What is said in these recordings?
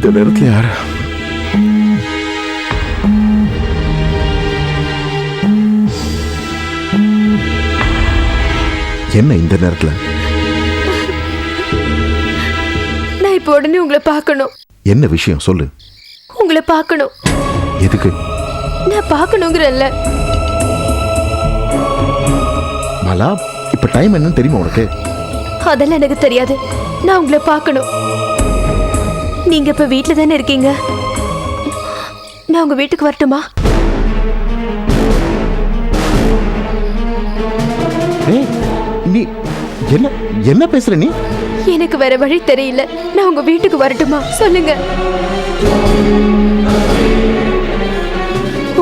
இந்த நேரத்தில் யாரு? என்ன இந்த நேரத்தில்? நான் இப்போ உடனே உங்களை பார்க்கணும். என்ன விஷயம் சொல்லு. உங்களை பார்க்கணும். எதுக்கு? நான் பார்க்கணுங்கிறல்ல. மாலா, இப்ப டைம் என்னன்னு தெரியுமா உனக்கு? அதெல்லாம் எனக்கு தெரியாது. நான் உங்களை பார்க்கணும். நீங்க இப்ப வீட்டுல தானே இருக்கீங்க? நான் உங்க வீட்டுக்கு வரட்டுமா? நீ என்ன என்ன பேசுற நீ? எனக்கு வேற வழி தெரியல. நான் உங்க வீட்டுக்கு வரட்டுமா? சொல்லுங்க.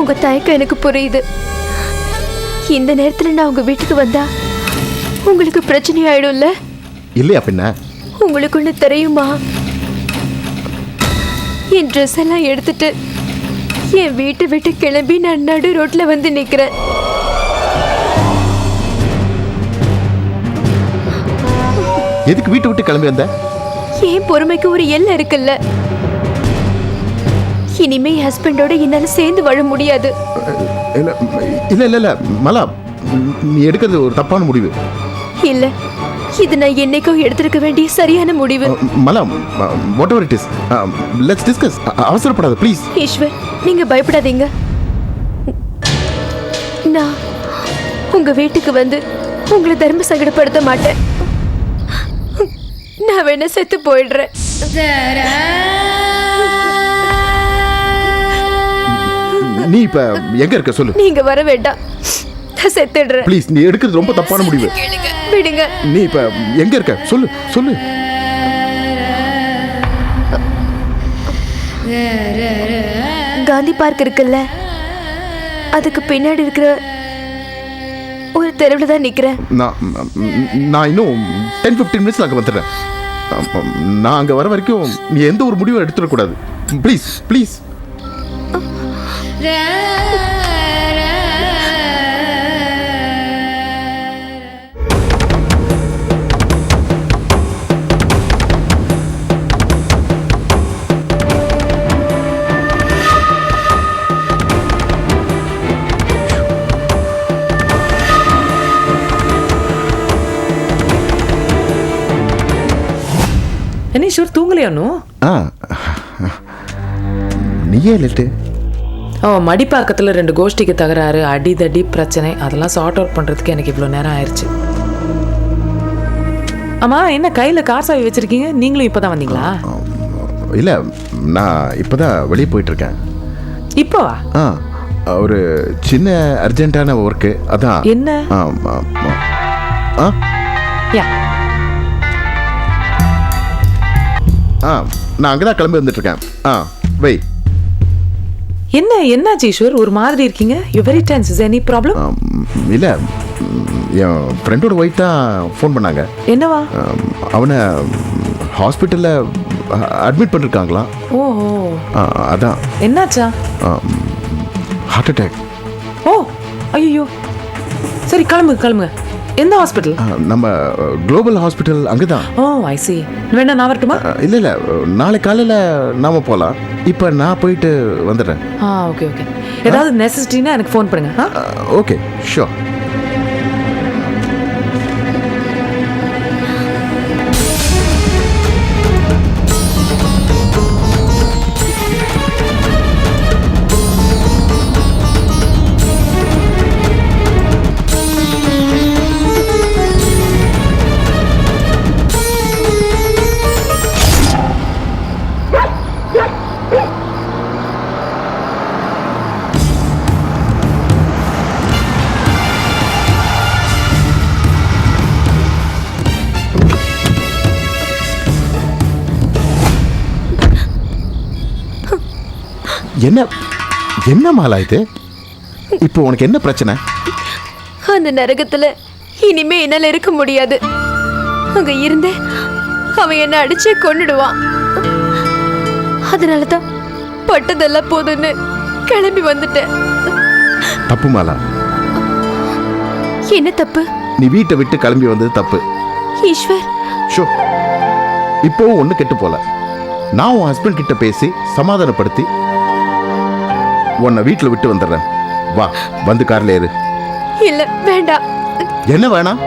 உங்க தயக்கம் எனக்கு புரியுது. இந்த நேரத்துல நான் உங்க வீட்டுக்கு வந்தா உங்களுக்கு பிரச்சனை ஆயிடும்ல? இல்லையா பின்ன? உங்களுக்கு ஒண்ணு தெரியுமா? என் ட்ரெஸ் எல்லாம் எடுத்துட்டு என் வீட்டை விட்டு கிளம்பி நான் நடு ரோட்ல வந்து நிக்கிறேன். எதுக்கு வீட்டை விட்டு கிளம்பி வந்த? என் பொறுமைக்கு ஒரு எல்லை இருக்குல்ல. இனிமே ஹஸ்பண்டோட என்னால சேர்ந்து வாழ முடியாது. இல்ல இல்ல இல்ல இல்ல மலா, நீ எடுக்கிறது ஒரு தப்பான முடிவு. இல்ல, இது நான் என்னைக்கோ எடுத்திருக்க வேண்டிய சரியான முடிவு. மலா, whatever it is, let's discuss. அவசரப்படாத ப்ளீஸ். ஈஸ்வர், நீங்க பயப்படாதீங்க. நான் உங்க வீட்டுக்கு வந்து உங்களை தர்ம சங்கடப்படுத்த மாட்டேன். நான் வேணா செத்து போயிடுறேன். நீ இப்ப எங்க இருக்க சொல்லு. நீங்க வர வேண்டாம், நான் செத்துடுறேன். ப்ளீஸ், நீ எடுக்கிறது ரொம்ப தப்பான முடிவு. விடுங்க. நீ இப்ப எங்க இருக்க சொல்லு சொல்லு. காந்தி பார்க் இருக்குல்ல, அதுக்கு பின்னாடி இருக்கிற ஒரு தெருவில் தான் நிக்கிறேன். நான் இன்னும் 10-15 மினிட்ஸ்ல அங்க வந்துடுறேன். நான் அங்க வர வரைக்கும் நீ எந்த ஒரு முடிவும் எடுத்துடக்கூடாது. Please please. என்ன ஈஸ்வர், தூங்கலையானோ? நீயே லேட்டு. மடிப்பாக்கத்தில் 2 கோஷ்டிக்கு தகராறு, அடிதடி பிரச்சனை, அதெல்லாம் சார்ட் அவுட் பண்ணுறதுக்கு எனக்கு இவ்வளோ நேரம் ஆயிடுச்சு. ஆமாம், என்ன கையில் கார் சாவி வச்சுருக்கீங்க? நீங்களும் இப்போ தான் வந்தீங்களா? இல்லை, நான் இப்போ தான் வெளியே போயிட்டுருக்கேன். இப்போவா? ஒரு சின்ன அர்ஜென்ட்டான ஒர்க்கு, அதான். என்ன? யா, நான் அங்கே தான் கிளம்பி வந்துட்டுருக்கேன். வை. என்ன என்னாச்சு ஈஸ்வர், ஒரு மாதிரி இருக்கீங்க? You very tense. Is any problem? இல்லை, என் ஃப்ரெண்டோட ஒய்ஃப் தான் ஃபோன் பண்ணாங்க. என்னவா? அவனை ஹாஸ்பிட்டலில் அட்மிட் பண்ணிருக்காங்களா? ஓஹோ, அதான். என்னாச்சா? Heart attack. ஓ, ஐயோ. சரி, கிளம்புங்க கிளம்புங்க. எந்த ஹாஸ்பிட்டல்? நம்ம குளோபல் ஹாஸ்பிட்டல் அங்கே தான். ஓ, ஐ சி. வேணா நான் வரட்டுமா? இல்லை இல்லை, நாளை காலையில் நாம போகலாம். இப்போ நான் போயிட்டு வந்துடுறேன். Okay okay. ஏதாவது நெசசிட்டினா எனக்கு ஃபோன் பண்ணுங்க. Okay, sure. என்ன என்ன மாலா இது? இப்போ உனக்கு என்ன பிரச்சனை? அந்த நரகத்துல இனிமே என்னால இருக்க முடியாது. அங்க இருந்தே அவன் என்ன அடிச்சே கொன்னுடுவான். அதனாலதான் பட்டதெல்லாம் போதுன்னு கிளம்பி வந்துட்டேன். தப்பு மாலா. என்ன தப்பு? நீ வீட்டை விட்டு கிளம்பி வந்தது தப்பு. ஈஸ்வர், ஷோ, இப்போ ஒண்ணு கெட்டு போல. நான் உன் ஹஸ்பண்ட் கிட்ட பேசி சமாதானப்படுத்தி உன்னை வீட்டில் விட்டு வந்துடுறேன். வா, வந்து கார்ல ஏறு. இல்ல வேண்டாம் என்ன வேணாம்?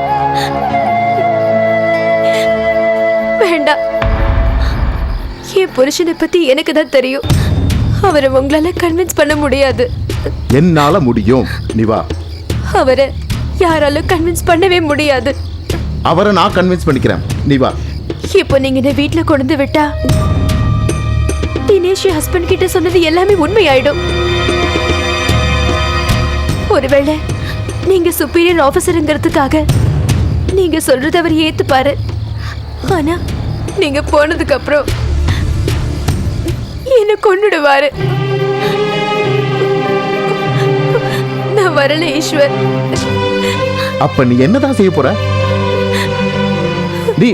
வேண்டாம். என் புருஷனை பத்தி எனக்கு தான் தெரியும். அவரை உங்களால கன்வின்ஸ் பண்ண முடியாது. என்னால முடியும். நீ வா. அவரை யாராலும் கன்வின்ஸ் பண்ணவே முடியாது. அவரை நான் கன்வின்ஸ் பண்ணிக்கிறேன். நீ வா. இப்போ நீங்க என்ன வீட்டுல கொண்டு விட்டா தினேஷ் ஹஸ்பண்ட் கிட்ட சொன்னது எல்லாமே உண்மையாயிடும். ஒருவேளை நீங்க சுப்பீரியர் ஆபீசருங்கிறதுக்காக நீங்க சொல்றது அவர் ஏத்துப்பாரு. ஆனா நீங்க போனதுக்கு அப்புறம் என்ன கொன்னுடுவாரு. நான் வரல ஈஸ்வர். அப்ப நீ என்னதான் செய்ய போற? நீ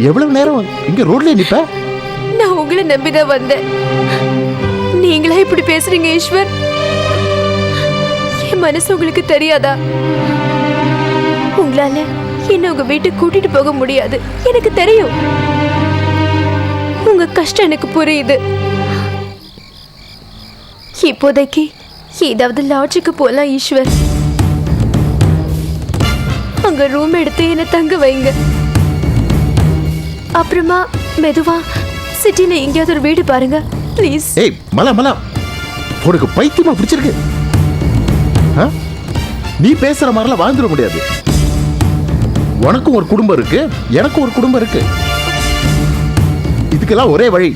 எவ்வளவு நேரம் இங்க ரோட்ல நிப்ப? நான் உங்களை நம்பிதான் வந்தேன். நீங்களா இப்படி பேசுறீங்க ஈஸ்வர்? என் மனசு உங்களுக்கு தெரியாதா? உங்களால என்ன உங்க வீட்டுக்கு கூட்டிட்டு போக முடியாது, எனக்கு தெரியும். உங்க கஷ்டம் எனக்கு புரியுது. இப்போதைக்கு ஏதாவது லாட்ஜுக்கு போலாம் ஈஸ்வர். அங்க ரூம் எடுத்து என்ன தங்க வைங்க. அப்புறமா மெதுவா சிட்டில எங்கேயாவது ஒரு வீடு பாருங்க ப்ளீஸ். ஏய் மலா மலா, உனக்கு பைத்தியமா பிடிச்சிருக்கு? நீ பேசுற மாதிரிலாம் வாழ்ந்துட முடியாது. உனக்கும் ஒரு குடும்பம் இருக்கு, எனக்கும் ஒரு குடும்பம் இருக்கு. இதுக்கெல்லாம் ஒரே வழி.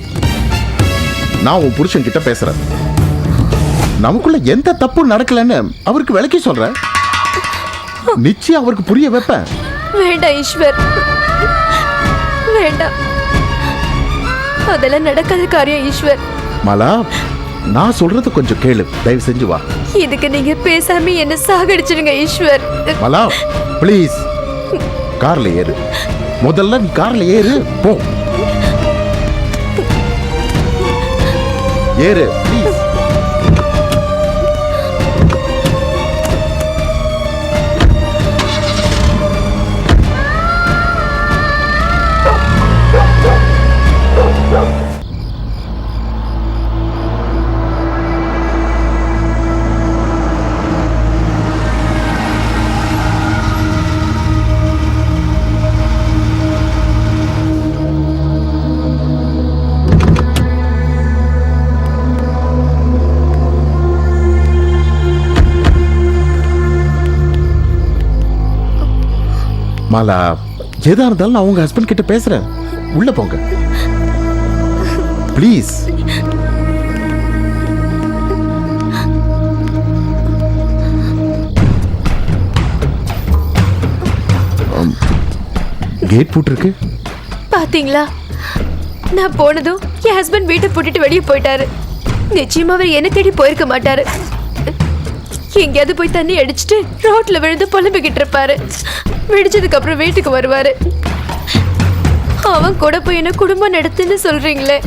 நான் உன் புருஷன் கிட்ட பேசுறேன். நமக்குள்ள எந்த தப்பும் நடக்கலன்னு அவருக்கு விளக்கி சொல்றேன். நிச்சயம் அவருக்கு புரிய வைப்பேன். வேண்டாம் ஈஸ்வர், வேண்டாம். அதெல்லாம் நடக்காத காரியம் ஈஸ்வர். மலா, நான் சொல்றது கொஞ்சம் கேளு, தயவு செஞ்சு வா. இதுக்கு நீங்க பேசாம என்ன சாகடிச்சிடுங்க ஈஸ்வர். மலா ப்ளீஸ், கார்ல ஏறு. முதல்ல நீ கார்ல ஏறு. போ, ஏறு ப்ளீஸ். மாலா, எதா இருந்தாலும் நான் உங்க ஹஸ்பண்ட் கிட்ட பேசுறேன். உள்ள போங்க ப்ளீஸ். கேட் போட்டுருக்கு பாத்தீங்களா? நான் போனதும் என் ஹஸ்பண்ட் வீட்டை போட்டுட்டு வெளியே போயிட்டாரு. நிச்சயமா அவர் என்ன தேடி போயிருக்க மாட்டாரு. எங்கேயாவது போய் தண்ணி அடிச்சுட்டு ரோட்ல விழுந்து புலம்பிக்கிட்டு இருப்பாரு. விடிச்சதுக்கு அப்புறம் வீட்டுக்கு வருவாரு. அவன் கூட போய் என்ன குடும்பம் நடத்துன்னு சொல்றீங்களே.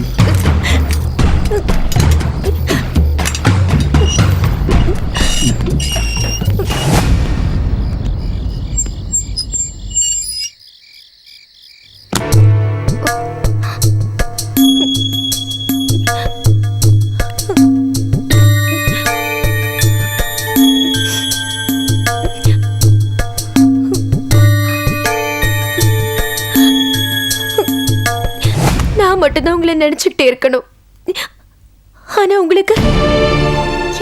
மட்டும்தான் உங்களை நினைச்சுக்கிட்டே இருக்கணும். ஆனா உங்களுக்கு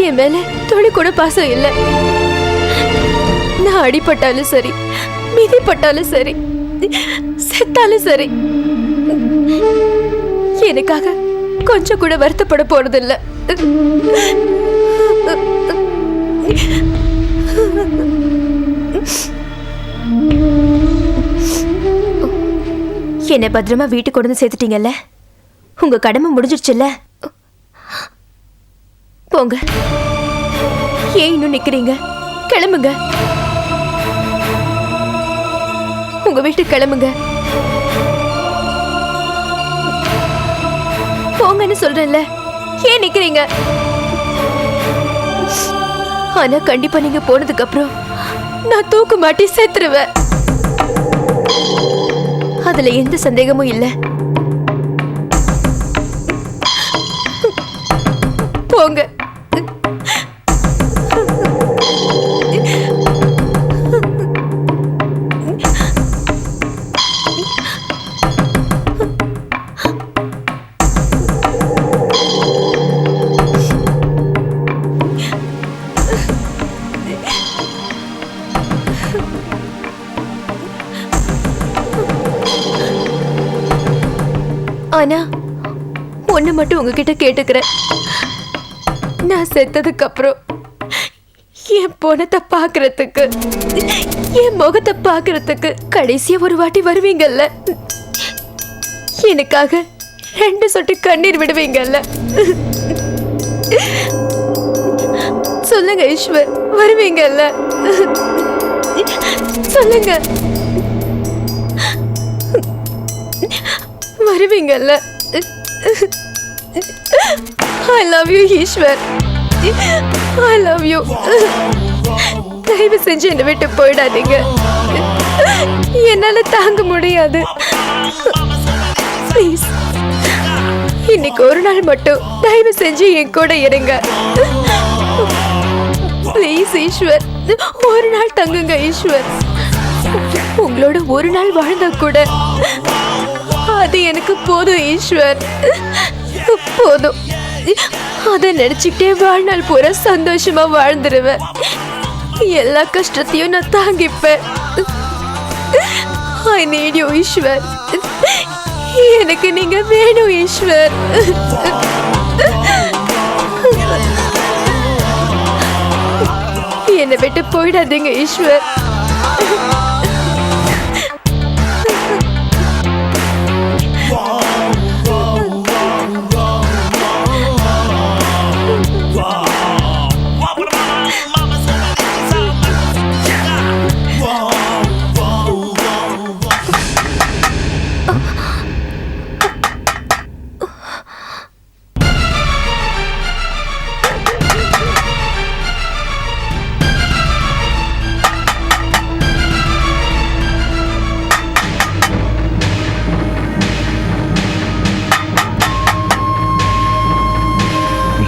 என் மேல துளி கூட பாசம் இல்லை. நான் அடிபட்டாலும் சரி, மிதிப்பட்டாலும் சரி, செத்தாலும் சரி, எனக்காக கொஞ்சம் கூட வருத்தப்பட போறதில்லை. என்னை பத்திரமா வீட்டுக்கு கொண்டு வந்து சேர்த்துட்டீங்கல்ல, உங்க கடமை முடிஞ்சிடுச்சுல்ல. போங்க. ஏன் இன்னும் நிக்கிறீங்க? கிளம்புங்க. உங்க வீட்டுக்கு கிளம்புங்க. போங்கன்னு சொல்றேன்ல, ஏன் நிக்கிறீங்க? ஆனா கண்டிப்பா நீங்க போனதுக்கு அப்புறம் நான் தூக்கு மாட்டி செத்துருவேன். அதுல எந்த சந்தேகமும் இல்லை. போங்க. ஆனா ஒண்ணு மட்டும் உங்ககிட்ட கேட்டுக்கிறேன். நான் செத்ததுக்கு அப்புறம் என் பொணத்தை பாக்குறதுக்கு, என் முகத்தை பாக்குறதுக்கு கடைசியா ஒரு வாட்டி வருவீங்கல்ல? எனக்காக 2 சொட்டு கண்ணீர் விடுவீங்கல்ல? சொல்லுங்க ஈஸ்வர், வருவீங்கல்ல? சொல்லுங்க, வருவீங்கல்ல? I love you Ishwar, I love you. தயவு செஞ்சு என்னை விட்டு போயிடாதீங்க, என்னால தாங்க முடியாது. ப்ளீஸ், இன்னைக்கு ஒரு நாள் மட்டும் தயவு செஞ்சு என் கூட இருங்க. ப்ளீஸ் ஈஸ்வர், ஒரு நாள் தங்குங்க ஈஸ்வர். உங்களோட ஒரு நாள் வாழ்ந்தா கூட அது எனக்கு போதும் ஈஸ்வர், போதும். அதை நினைச்சுக்கிட்டே வாழ்நாள் பூரா சந்தோஷமா வாழ்ந்துருவேன். எல்லா கஷ்டத்தையும் நான் தாங்கிப்பேன். I need you ஈஸ்வர், எனக்கு நீங்க வேணும் ஈஸ்வர். என்னை விட்டு போயிடாதீங்க ஈஸ்வர்.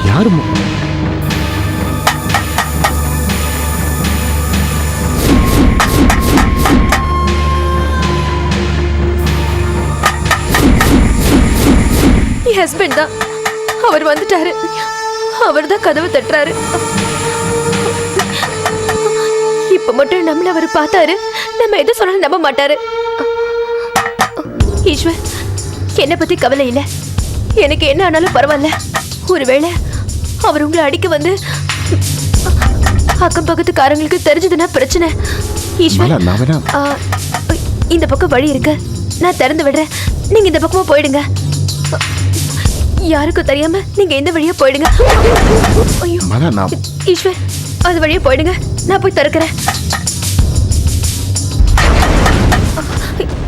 யாருமா? என் ஹஸ்பண்ட் தான். அவர் வந்துட்டாரு. அவர் தான் கதவை தட்டுறாரு. இப்ப மட்டும் நம்மள அவர் பார்த்தாரு, நம்ம எது சொன்னாலும் நம்ப மாட்டாரு. ஈஸ்வர், என்னை பத்தி கவலை இல்லை, எனக்கு என்ன ஆனாலும் பரவாயில்ல. ஒருவேளை அவர் உங்களை அடிக்க வந்து அக்கம் பக்கத்துக்காரங்களுக்கு தெரிஞ்சதுன்னா பிரச்சனை. ஈஸ்வர், இந்த பக்கம் வழி இருக்கு, நான் திறந்து விடுறேன். நீங்க இந்த பக்கமா போயிடுங்க. யாருக்கும் தெரியாம நீங்க எந்த வழியா போயிடுங்க. ஐயோ ஈஸ்வர், அது வழியா போயிடுங்க, நான் போய் திறக்கிறேன்.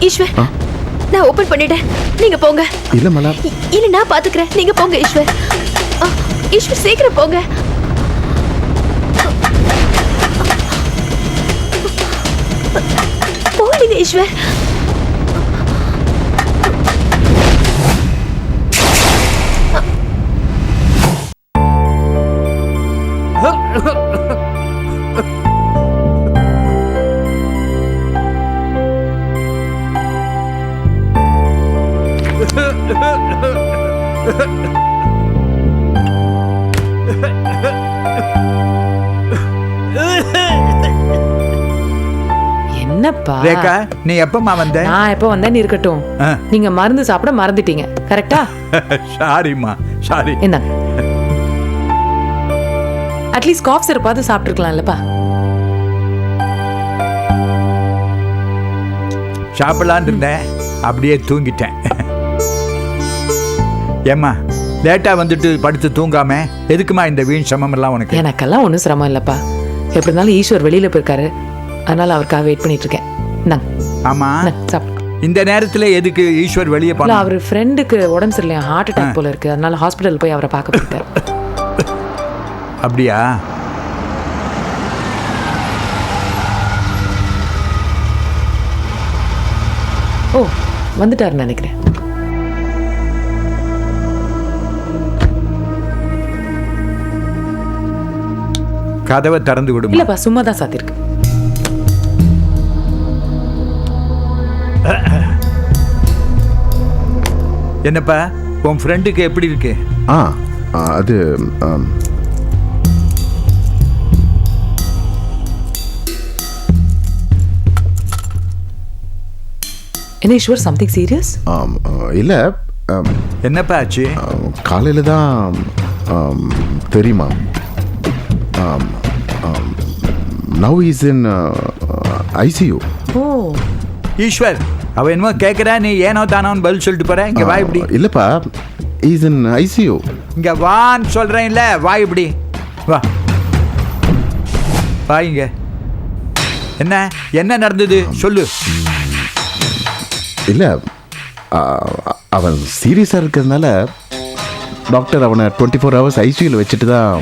ஈஸ்வர், நான் ஓபன் பண்ணிட்டேன், நீங்க போங்க. இல்ல மலா, இல்ல நான் பாத்துக்கிறேன், நீங்க போங்க ஈஸ்வர். ஈஸ்வர் சீக்கிரம் போங்க. போங்க ஈஸ்வர். என்னப்பா ரேகா, நீ எப்பமா வந்த? நான் எப்ப வந்தேன்னு இருக்கட்டும், நீங்க மருந்து சாப்பிட மறந்துட்டீங்க, கரெக்டா? சாரிம்மா, சாரி. இந்தாங்க, அட்லீஸ்ட் காஃப் சிரப்பாவது சாப்பிட்டுருக்கலாம்லப்பா. சாப்பிடலான்னு இருந்தேன், அப்படியே தூங்கிட்டேன். ஏம்மா, லேட்டா வந்துட்டு படுத்து தூங்காம எதுக்குமா இந்த வீண் சிரமம் எல்லாம் உனக்கு? எனக்கெல்லாம் ஒன்றும் சிரமம் இல்லப்பா. எப்படி இருந்தாலும் ஈஸ்வர் வெளியில போயிருக்காரு, அதனால அவருக்காக வெயிட் பண்ணிட்டு இருக்கேன். ஆமா, சாப்பிடு. இந்த நேரத்துல எதுக்கு ஈஸ்வர் வெளியே போனா? அவர் ஃப்ரெண்டுக்கு உடம்பு சரியில்லையா, ஹார்ட் அட்டாக் போல இருக்கு, அதனால ஹாஸ்பிட்டல் போய் அவரை பார்க்க போயிருக்காரு. அப்படியா? ஓ, வந்துட்டாருன்னு நினைக்கிறேன். கதவை திறந்து விடுமா. இல்லப்பா சும்மா தான் சாத்திருக்கு. என்னப்பா உன் ஃப்ரெண்டுக்கு எப்படி இருக்கு? அது என்ன ஈஸ்வர், சம்திங் சீரியஸ்? இல்லை, என்னப்பா ஆச்சு? காலையில் தான் தெரியுமா. Now is in ICU. ஓ ஈஸ்வர், அவ என்னமோ கேட்குறா, நீ ஏனோ தானோன்னு பதில் சொல்லிட்டு போற. இங்க வா இப்படி. இல்லைப்பா, இஸ் இன் ஐசியூ. இங்க வான்னு சொல்றேன் இல்ல, வா இப்படி வா. வா இங்க. என்ன என்ன நடந்தது சொல்லு. இல்லை, அவன் சீரியஸாக இருக்கிறதுனால டாக்டர் அவனை 24 hours ஐசியூவில் வச்சுட்டு தான்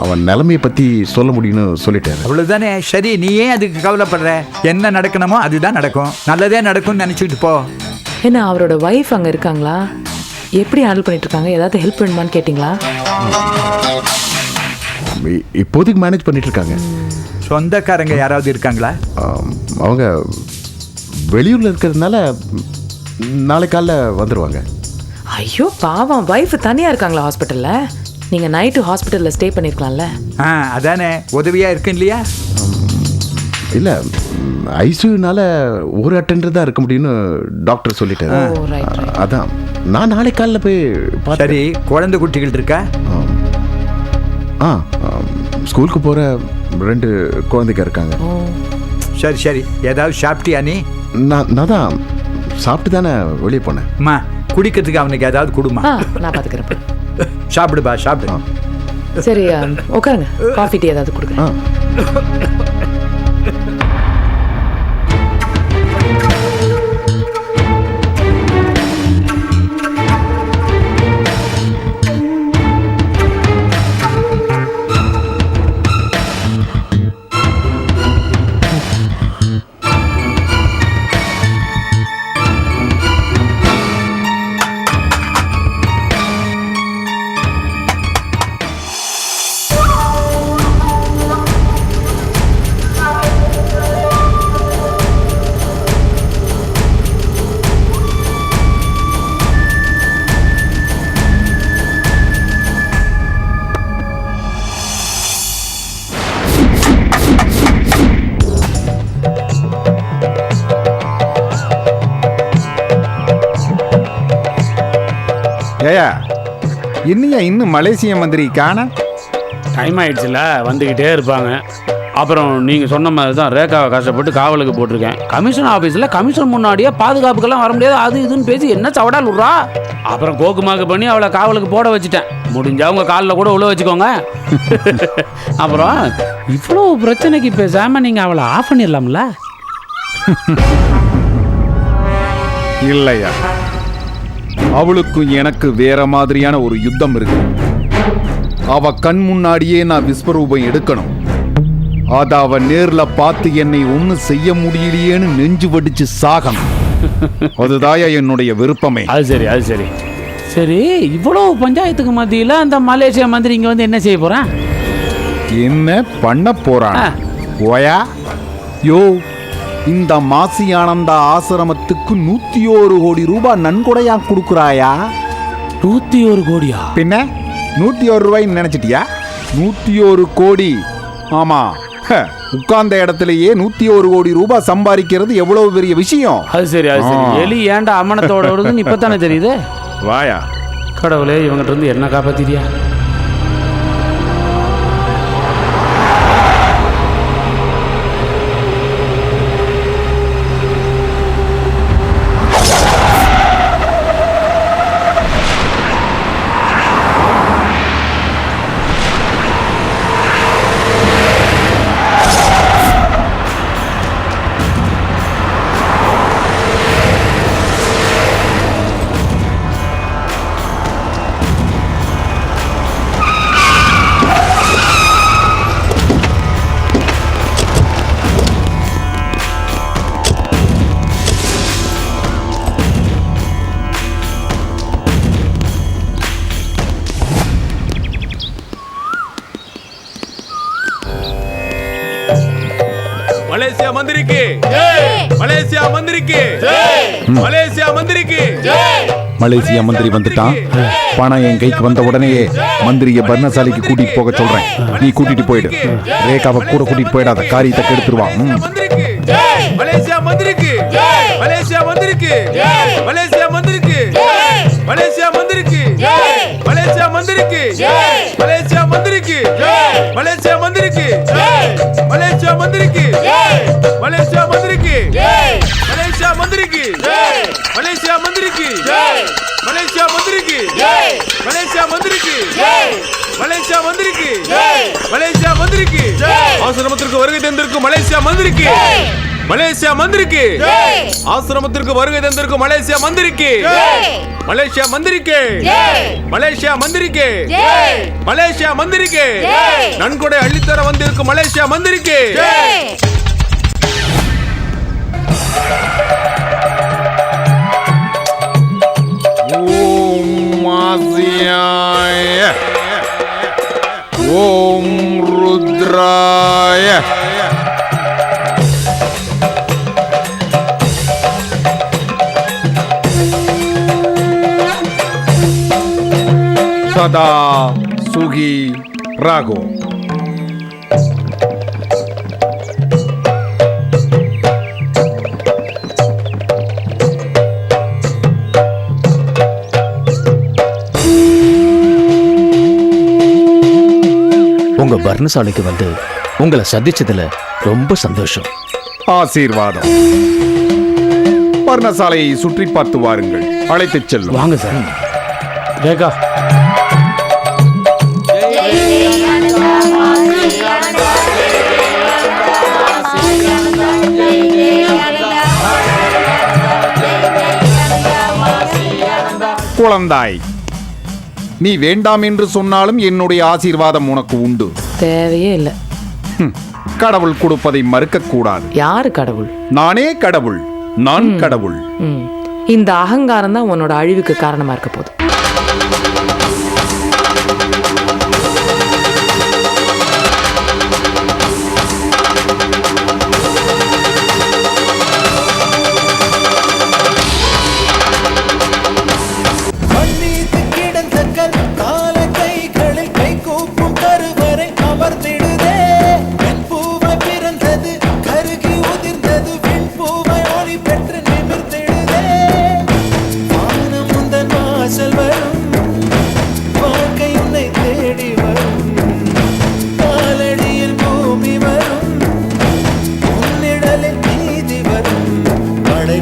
அவன் நிலைமையை பற்றி சொல்ல முடியும்னு சொல்லிட்டாரு. அவ்வளோதானே. சரி, நீ ஏன் அதுக்கு கவலைப்படுற? என்ன நடக்கணுமோ அதுதான் நடக்கும். நல்லதே நடக்கும்னு நினச்சிக்கிட்டு போ. என்ன அவரோட ஒய்ஃப் அங்கே இருக்காங்களா? எப்படி ஹேண்டில் பண்ணிட்டு இருக்காங்க? ஏதாவது ஹெல்ப் வேணுமான்னு கேட்டிங்களா? இப்போதைக்கு மேனேஜ் பண்ணிட்டு இருக்காங்க. சொந்தக்காரங்க யாராவது இருக்காங்களா? அவங்க வெளியூரில் இருக்கிறதுனால நாளை காலைல வந்துடுவாங்க. ஐயோ பாவம், ஒய்ஃப் தனியாக இருக்காங்களா ஹாஸ்பிட்டலில்? நீங்கள் நைட்டு ஹாஸ்பிட்டலில் ஸ்டே பண்ணியிருக்கலாம்ல. அதானே உதவியாக இருக்கு இல்லையா? இல்லை, ஐசியூனால ஒரு அட்டெண்டர் தான் இருக்க முடியும்னு டாக்டர் சொல்லிட்டாரு. ஓ ரைட் ரைட். அதான் நான் நாளை காலைல போய் சரி, குழந்தை குட்டிகள் இருக்கா? ஸ்கூலுக்கு போகிற 2 குழந்தைங்க இருக்காங்க. ஓ சரி சரி, ஏதாவது சாப்பிட்டியா நீ? நான் தான் சாப்பிட்டு தானே வெளியே போனேன். அம்மா, குடிக்கிறதுக்கு அவனுக்கு ஏதாவது கொடுமா. நான் பார்த்துக்கிறேன். சாப்பிடுப்பா சாப்பிடு. சரி உட்காருங்க, காஃபி டீ ஏதாவது கொடுக்குறேன். ஏயா இன்னும் மலேசிய மந்திரி காண? டைம் ஆயிடுச்சுல, வந்துக்கிட்டே இருப்பாங்க. அப்புறம் நீங்கள் சொன்ன மாதிரி தான் ரேகாவை கஷ்டப்பட்டு காவலுக்கு போட்டிருக்கேன். கமிஷன் ஆஃபீஸில் கமிஷன் முன்னாடியே பாதுகாப்புக்கெல்லாம் வர முடியாது, அது இதுன்னு பேசி என்ன சவடால் விட்றா. அப்புறம் கோக்குமாக்கு பண்ணி அவளை காவலுக்கு போட வச்சுட்டேன். முடிஞ்சா அவங்க காலில் கூட உள்ள வச்சுக்கோங்க. அப்புறம் இவ்வளோ பிரச்சனைக்கு பேசாமல் நீங்கள் அவளை ஆஃப் பண்ணிடலாம்ல? இல்லையா, அவளுக்கும் எனக்கு வேற மாதிரியான ஒரு யுத்தம் இருக்கு. அவ கண் முன்னாடியே நான் விஸ்வரூபம் எடுக்கணும். அத அவ நேர்ல பார்த்து என்னை ஒன்னும் செய்ய முடியலையேன்னு நெஞ்சு வடிச்சு சாகணும். அதுதாயா என்னுடைய விருப்பமே. அது சரி அது சரி சரி. இவ்வளோ பஞ்சாயத்துக்கு மத்தியில் அந்த மலேசியா மந்திரி இங்கே வந்து என்ன செய்ய போகிறேன்? என்ன பண்ண போறான்? ஓயா யோ, இந்த மாசி ஆனந்தா ஆசிரமத்துக்கு 101 கோடி ரூபாய் நன்கொடையா கொடுக்குறாயா? 101 கோடியா? பின்ன 101 ரூபாய்ன்னு நினைச்சிட்டியா? 101 கோடி. ஆமா, உட்கார்ந்த இடத்துலயே 101 கோடி ரூபாய் சம்பாதிக்கிறது எவ்வளவு பெரிய விஷயம். அது சரி அது சரி. எலி ஏன்டா அம்மனத்தோட வருதுன்னு இப்பதானே தெரியுது. வாயா கடவுளே, இவங்கிட்ட இருந்து என்ன காப்பாத்திரியா? மலேசியா மந்திரிக்கு மலேசியா மந்திரிக்கு மலேசியா மந்திரிக்கு மலேசியா மந்திரி வந்துட்டான். பணம் என் கைக்கு வந்த உடனேயே மந்திரிய பர்ணசாலைக்கு கூட்டிட்டு போக சொல்றேன். நீ கூட்டிட்டு போயிடு. ரேகாவை கூட கூட்டிட்டு போயிடாத, காரியத்தை கெடுத்துருவான். மலேசியா மந்திரிக்கு மலேசியா மந்திரிக்கு மலேசியா மந்திரிக்கு மலேசியா மந்திரிக்கு மலேசியா மந்திரிக்கு மலேசியா மந்திரிக்கு மலேசியா மந்திரிக்கு மலேசியா மந்திரிக்கு மலேசியா மந்திரிக்கு மலேசியா மந்திரிக்கு மலேசியா மந்திரிக்கு மலேசியா மந்திரிக்கு மலேசியா மந்திரிக்கு மலேசியா மந்திரிக்கு மலேசியா மந்திரிக்கு ஆசிரமத்திற்கு வருகை தந்திருக்கும் மலேசியா மந்திரிக்கு மலேசியா மந்திரிக்கு ஆசிரமத்திற்கு வருகை தந்திருக்கும் மலேசியா மந்திரிக்கு மலேசியா மந்திரிக்கு மலேசியா மந்திரிக்கு மலேசியா மந்திரிக்கு நன்கொடை அள்ளித்தர வந்திருக்கும் மலேசியா மந்திரிக்கு ஓம் ருத்ராய சதா சுகி ராகோ. உங்க பர்ணசாலைக்கு வந்து உங்களை சந்திச்சதுல ரொம்ப சந்தோஷம். ஆசீர்வாதம். பர்ணசாலையை சுற்றி பார்த்து வாருங்கள். அழைத்துச் செல்லும். வாங்க சார். ரேகா குழந்தாய், நீ வேண்டாம் என்று சொன்னாலும் என்னுடைய ஆசீர்வாதம் உனக்கு உண்டு. தேவையே இல்லை. கடவுள் கொடுப்பதை மறுக்க கூடாது. யாரு கடவுள்? நானே கடவுள். நான் கடவுள். இந்த அகங்காரம் தான் உன்னோட அழிவுக்கு காரணமா இருக்க போகுது.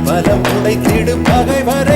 பலம் உடைத்திடும் பகைவர்